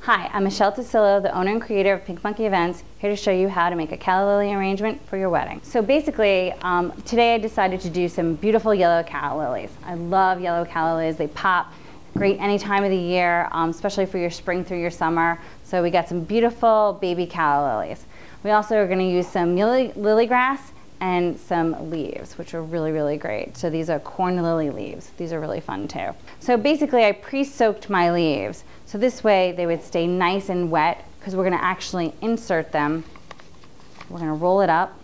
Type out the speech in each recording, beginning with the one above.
Hi, I'm Michelle Tuccillo, the owner and creator of Pink Monkey Events, here to show you how to make a calla lily arrangement for your wedding. So basically, today I decided to do some beautiful yellow calla lilies. I love yellow calla lilies. They pop great any time of the year, especially for your spring through your summer. So we got some beautiful baby calla lilies. We also are going to use some lily grass and some leaves, which are really, really great. So these are corn lily leaves. These are really fun too. So basically I pre-soaked my leaves. So this way they would stay nice and wet because we're gonna actually insert them. We're gonna roll it up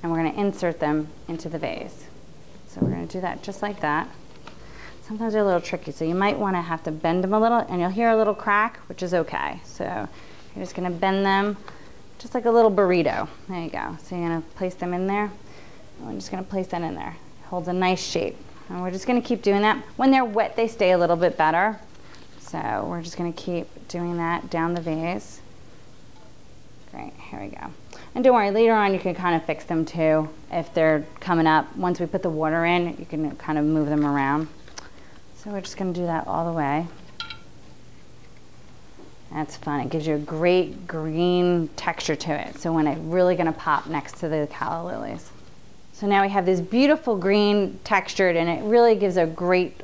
and we're gonna insert them into the vase. So we're gonna do that just like that. Sometimes they're a little tricky, so you might wanna have to bend them a little and you'll hear a little crack, which is okay. So you're just gonna bend them just like a little burrito. There you go. So you're gonna place them in there. I'm just gonna place that in there. It holds a nice shape. And we're just gonna keep doing that. When they're wet, they stay a little bit better. So we're just gonna keep doing that down the vase. Great, here we go. And don't worry, later on you can kind of fix them too. If they're coming up, once we put the water in, you can kind of move them around. So we're just gonna do that all the way. That's fun, it gives you a great green texture to it. So when it's really gonna pop next to the calla lilies. So now we have this beautiful green textured and it really gives a great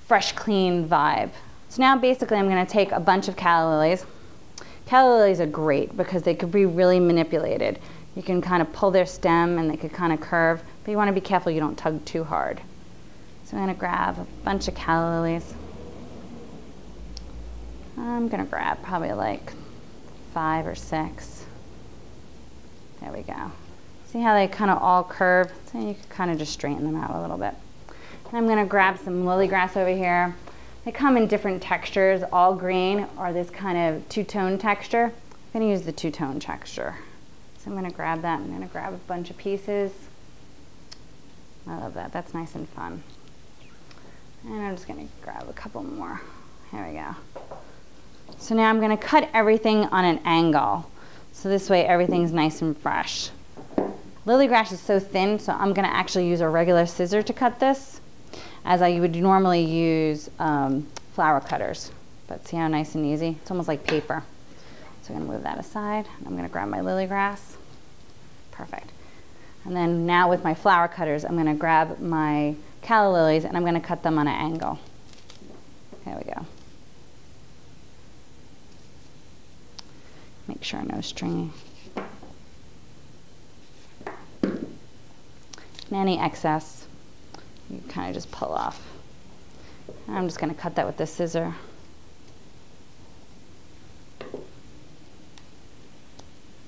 fresh, clean vibe. So now basically I'm gonna take a bunch of calla lilies. Calla lilies are great because they could be really manipulated. You can kind of pull their stem and they could kind of curve, but you wanna be careful you don't tug too hard. So I'm gonna grab a bunch of calla lilies. I'm gonna grab probably like 5 or 6. There we go. See how they kind of all curve? So you can kind of just straighten them out a little bit. And I'm gonna grab some lily grass over here. They come in different textures, all green or this kind of two-tone texture. I'm gonna use the two-tone texture. So I'm gonna grab that. I'm gonna grab a bunch of pieces. I love that, that's nice and fun. And I'm just gonna grab a couple more. Here we go. So now I'm gonna cut everything on an angle. So this way everything's nice and fresh. Lily grass is so thin, so I'm gonna actually use a regular scissor to cut this, as I would normally use flower cutters. But see how nice and easy? It's almost like paper. So I'm gonna move that aside. I'm gonna grab my lily grass. Perfect. And then now with my flower cutters, I'm gonna grab my calla lilies and I'm gonna cut them on an angle. There we go. Make sure no stringy. And any excess, you kind of just pull off. And I'm just going to cut that with the scissor.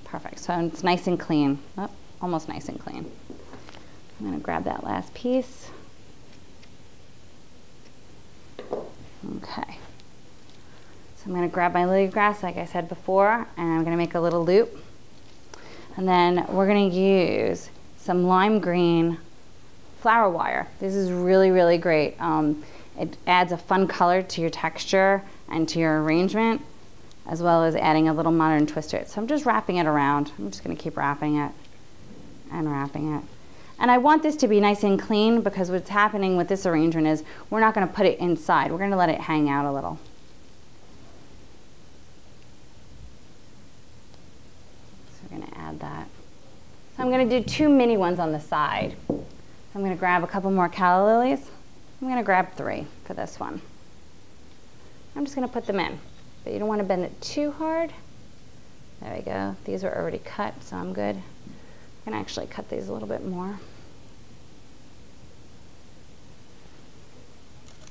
Perfect, so it's nice and clean. Oh, almost nice and clean. I'm going to grab that last piece. Okay. So I'm going to grab my lily grass, like I said before, and I'm going to make a little loop. And then we're going to use some lime green flower wire. This is really, really great. It adds a fun color to your texture and to your arrangement, as well as adding a little modern twist to it. So I'm just wrapping it around. I'm just going to keep wrapping it and wrapping it. And I want this to be nice and clean because what's happening with this arrangement is we're not going to put it inside. We're going to let it hang out a little. So we're going to add that. So I'm going to do 2 mini ones on the side. So I'm going to grab a couple more calla lilies. I'm going to grab 3 for this one. I'm just going to put them in, but you don't want to bend it too hard. There we go. These are already cut, so I'm good. I'm going to actually cut these a little bit more.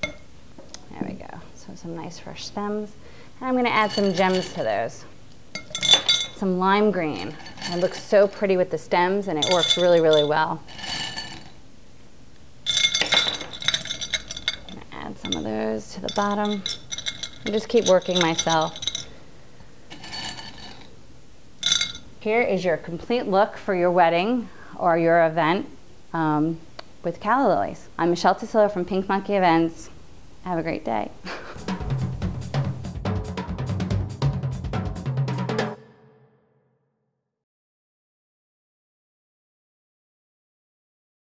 There we go. So some nice fresh stems. And I'm going to add some gems to those. Some lime green. It looks so pretty with the stems and it works really, really well. I'm gonna add some of those to the bottom. I just keep working myself. Here is your complete look for your wedding or your event with calla lilies. I'm Michelle Tuccillo from Pink Monkey Events. Have a great day.